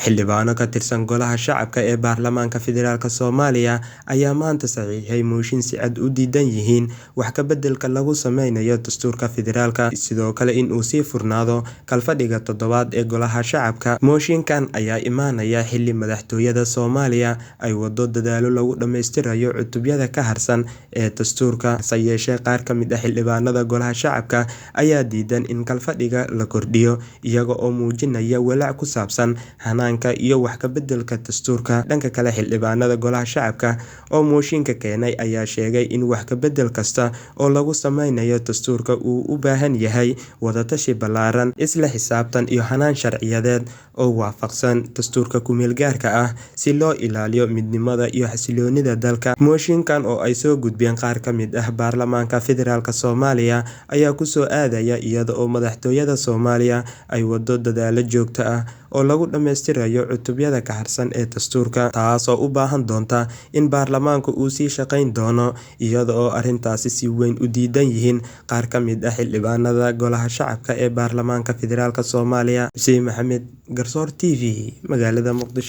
Xildhibaano ka tirsan Golaha Shacabka ee Baarlamaanka Federaalk Soomaaliya ayaa maanta saxiixay mooshin si cad u diidan yihiin wax ka beddelka lagu sameynayo dastuurka federaalka, sidoo kale in uu sii furnaado kalfadhiga toddobaad ee Golaha Shacabka. Mooshinkan ayaa imaanaya xilli madaxtooyada Soomaaliya ay waddo dadaalo lagu dhammaystirayo cutubyada ka harsan ee dastuurka, hase yeeshee qaar ka mid ah xildhibaanada Golaha Shacabka ayaa diidan in kalfadhiga la kordhiyo, iyaga oo muujinaya walaac ku saabsan iyo wax ka beddelka dastuurka. Dhanka kale, xildhibaanada Golaha Shacabka oo mooshinka keenay ayaa sheegay in wax ka beddel kasta oo lagu sameynayo dastuurka uu u baahan yahay wada tashi ballaaran, isla xisaabtan iyo hannaan sharciyeed oo waafaqsan dastuurka ku-meel gaarka ah si loo ilaaliyo midnimada iyo xasilloonida dalka. Mooshinkan oo ay soo gudbiyeen qaar ka mid ah baarlamaanka federaalk Soomaaliya ayaa ku soo aadaya iyada oo madaxtooyada Soomaaliya ay waddo dadaalo joogto ah oo lagu dhammaystirayo cutubyada ka harsan ee dastuurka, taasoo u baahan doonta in baarlamaanku uu sii shaqeyn doono, iyada oo arrintaasi si weyn u diidan yihiin qaar ka mid ah xildhibaanada Golaha Shacabka ee Baarlamaanka Federaalk Soomaaliya. Xuseen Maxamed, Garsoor TV, magaalada Muqdisho.